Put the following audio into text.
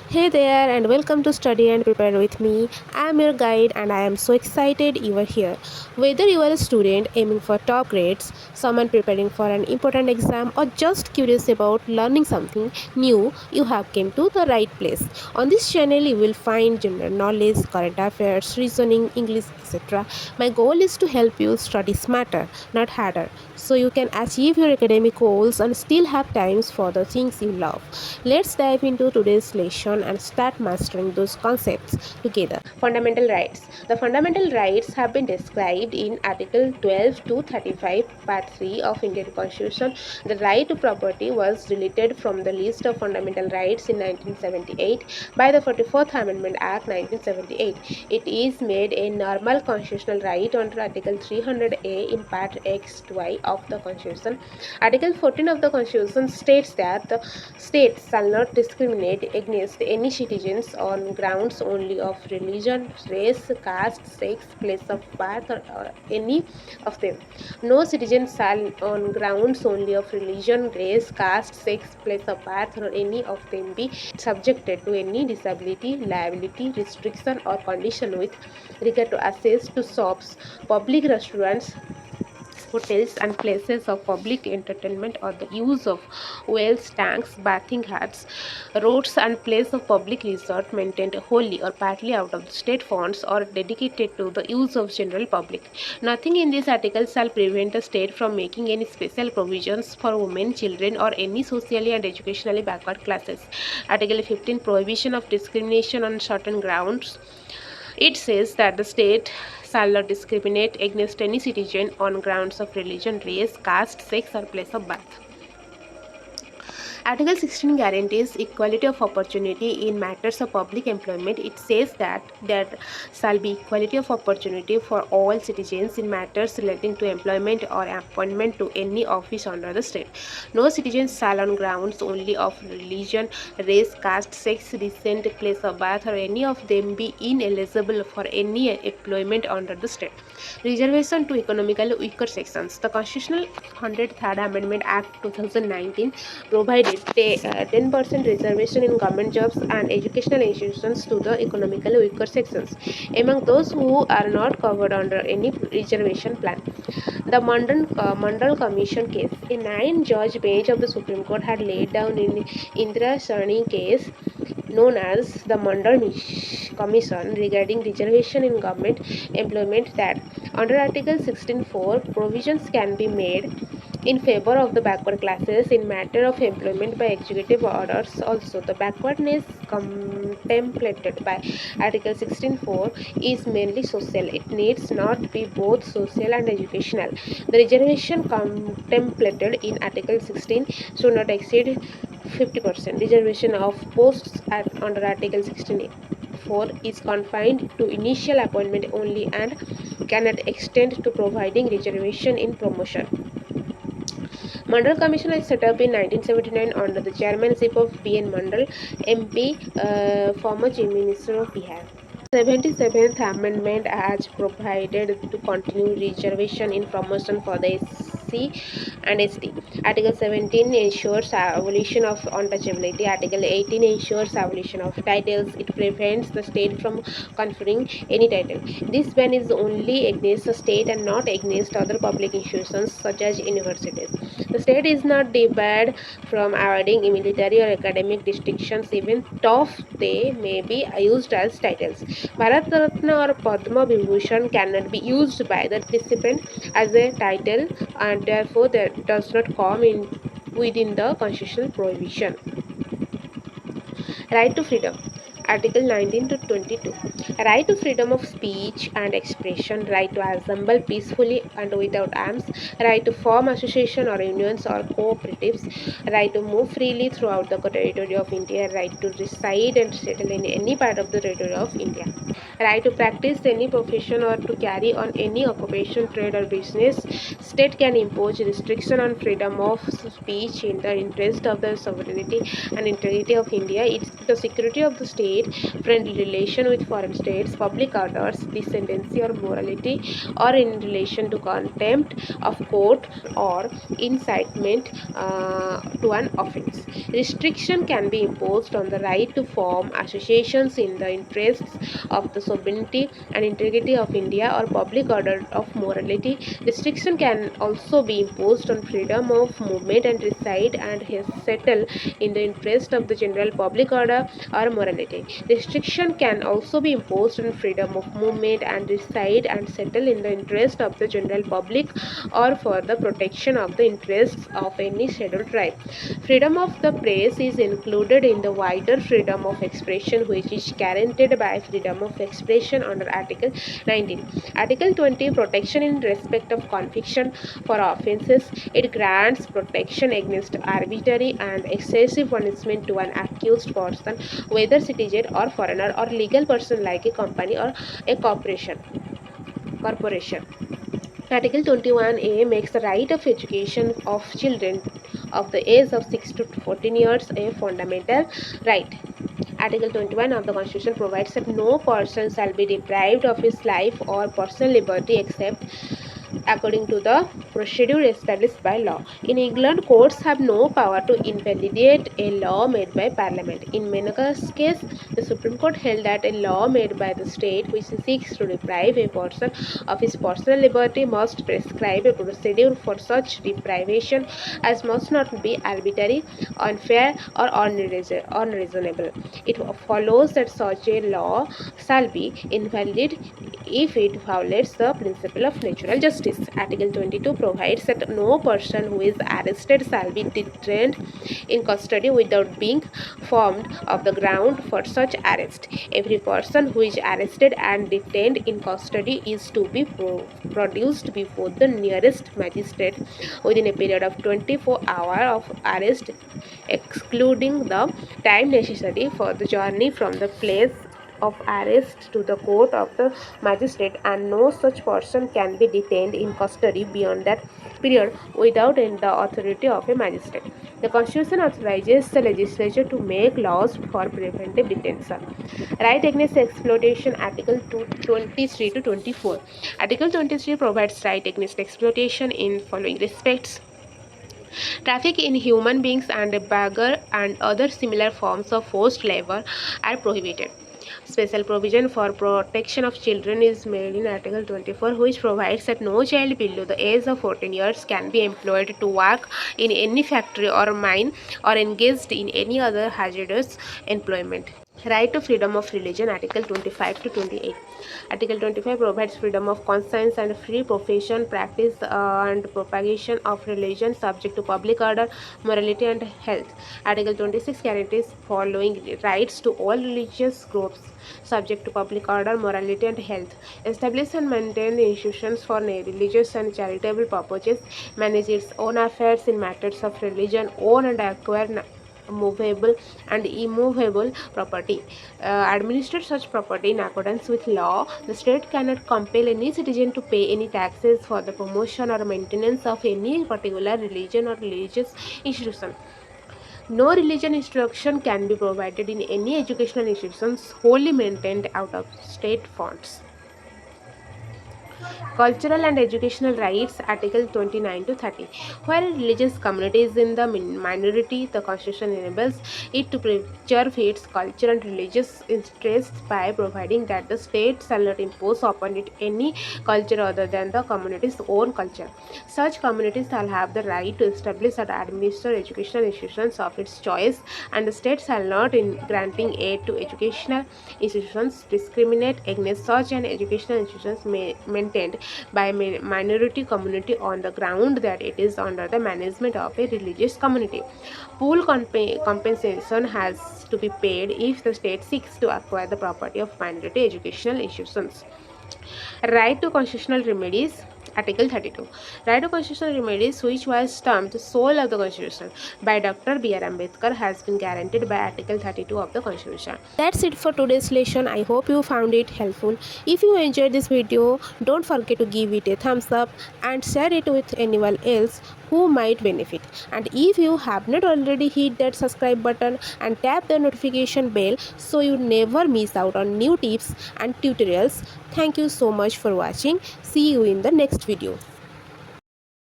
Hey there, and welcome to Study and Prepare with me. I am your guide, and I am so excited you are here. Whether you are a student aiming for top grades, someone preparing for an important exam, or just curious about learning something new, you have come to the right place. On this channel, you will find general knowledge, current affairs, reasoning, English, etc. My goal is to help you study smarter, not harder, so you can achieve your academic goals and still have times for the things you love. Let's dive into today's lesson and start mastering those concepts together. Fundamental rights. The fundamental rights have been described in Article 12 to 35, Part 3 of Indian Constitution. The right to property was deleted from the list of fundamental rights in 1978 by the 44th Amendment Act 1978. It is made a normal constitutional right under Article 300A in Part X to Y of the Constitution. Article 14 of the Constitution states that the state shall not discriminate against any citizens on grounds only of religion, race, caste, sex, place of birth, or any of them. No citizen shall, on grounds only of religion, race, caste, sex, place of birth, or any of them, be subjected to any disability, liability, restriction, or condition with regard to access to shops, public restaurants, hotels and places of public entertainment, or the use of wells, tanks, bathing huts, roads and places of public resort maintained wholly or partly out of the state funds or dedicated to the use of general public. Nothing in this article shall prevent the state from making any special provisions for women, children, or any socially and educationally backward classes. Article 15, prohibition of discrimination on certain grounds. It says that the state shall not discriminate against any citizen on grounds of religion, race, caste, sex, or place of birth. Article 16 guarantees equality of opportunity in matters of public employment. It says that there shall be equality of opportunity for all citizens in matters relating to employment or appointment to any office under the state. No citizen shall, on grounds only of religion, race, caste, sex, descent, place of birth, or any of them, be ineligible for any employment under the state. Reservation to economically weaker sections. The Constitutional 103rd Amendment Act 2019 provided 10% reservation in government jobs and educational institutions to the economically weaker sections, among those who are not covered under any reservation plan. The Mandal Commission case. A 9-judge bench of the Supreme Court had laid down in Indira Sarni case, known as the Mandal Commission, regarding reservation in government employment, that under Article 16(4), provisions can be made in favor of the backward classes in matter of employment by executive orders. Also, the backwardness contemplated by Article 16(4) is mainly social. It needs not be both social and educational. The reservation contemplated in Article 16 should not exceed 50%. Reservation of posts under Article 16(4) is confined to initial appointment only and cannot extend to providing reservation in promotion. Mandal Commission was set up in 1979 under the chairmanship of B.N. Mandal, MP, former Chief Minister of Bihar. 77th Amendment has provided to continue reservation in promotion for the SC and ST. Article 17 ensures abolition of untouchability. Article 18 ensures abolition of titles. It prevents the state from conferring any title. This ban is only against the state and not against other public institutions such as universities. The state is not debarred from awarding military or academic distinctions, even though they may be used as titles. Bharat Ratna or Padma Vibhushan cannot be used by the recipient as a title, and therefore that does not come in within the constitutional prohibition. Right to freedom. Article 19 to 22. Right to freedom of speech and expression, right to assemble peacefully and without arms, right to form association or unions or cooperatives, right to move freely throughout the territory of India, right to reside and settle in any part of the territory of India, right to practice any profession or to carry on any occupation, trade or business. State can impose restriction on freedom of speech in the interest of the sovereignty and integrity of India, the security of the state, state, friendly relation with foreign states, public orders, decency or morality, or in relation to contempt of court or incitement to an offense. Restriction can be imposed on the right to form associations in the interests of the sovereignty and integrity of India or public order of morality. Restriction can also be imposed on freedom of movement and reside and settle in the interest of the general public order or morality. Restriction can also be imposed on freedom of movement and reside and settle in the interest of the general public or for the protection of the interests of any scheduled tribe. Freedom of the press is included in the wider freedom of expression, which is guaranteed by freedom of expression under Article 19. Article 20, protection in respect of conviction for offences. It grants protection against arbitrary and excessive punishment to an accused person, whether citizen or foreigner or legal person like a company or a corporation. Article 21A makes the right of education of children of the age of 6 to 14 years a fundamental right. Article 21 of the Constitution provides that no person shall be deprived of his life or personal liberty except according to the procedure established by law. In England, courts have no power to invalidate a law made by Parliament. In Menaka's case, the Supreme Court held that a law made by the state which seeks to deprive a person of his personal liberty must prescribe a procedure for such deprivation as must not be arbitrary, unfair, or unreasonable. It follows that such a law shall be invalid if it violates the principle of natural justice. Article 22 provides that no person who is arrested shall be detained in custody without being informed of the ground for such arrest. Every person who is arrested and detained in custody is to be produced before the nearest magistrate within a period of 24 hours of arrest, excluding the time necessary for the journey from the place of arrest to the court of the magistrate, and no such person can be detained in custody beyond that period without the authority of a magistrate. The Constitution authorizes the legislature to make laws for preventive detention. Right against exploitation, Article 23 to 24. Article 23 provides right against exploitation in following respects: traffic in human beings and beggar and other similar forms of forced labor are prohibited. Special provision for protection of children is made in Article 24, which provides that no child below the age of 14 years can be employed to work in any factory or mine or engaged in any other hazardous employment. Right to freedom of religion, Article 25 to 28. Article 25 provides freedom of conscience and free profession, practice, and propagation of religion subject to public order, morality, and health. Article 26 guarantees following rights to all religious groups subject to public order, morality, and health. Establish and maintain institutions for religious and charitable purposes, manage its own affairs in matters of religion, own and acquire movable and immovable property, administer such property in accordance with law. The state cannot compel any citizen to pay any taxes for the promotion or maintenance of any particular religion or religious institution. No religion instruction can be provided in any educational institutions wholly maintained out of state funds. Cultural and educational rights, Article 29 to 30. Where a religious community is in the minority, the Constitution enables it to preserve its cultural and religious interests by providing that the state shall not impose upon it any culture other than the community's own culture. Such communities shall have the right to establish and administer educational institutions of its choice, and the state shall not, in granting aid to educational institutions, discriminate against such an educational institutions maintained by a minority community on the ground that it is under the management of a religious community. Full compensation has to be paid if the state seeks to acquire the property of minority educational institutions. Right to constitutional remedies, Article 32. Right to constitutional remedies, which was termed the soul of the Constitution by Dr. B.R. Ambedkar, has been guaranteed by Article 32 of the Constitution. That's it for today's lesson. I hope you found it helpful. If you enjoyed this video, don't forget to give it a thumbs up and share it with anyone else who might benefit. And if you have not already hit that subscribe button and tap the notification bell so you never miss out on new tips and tutorials. Thank you so much for watching. See you in the next video.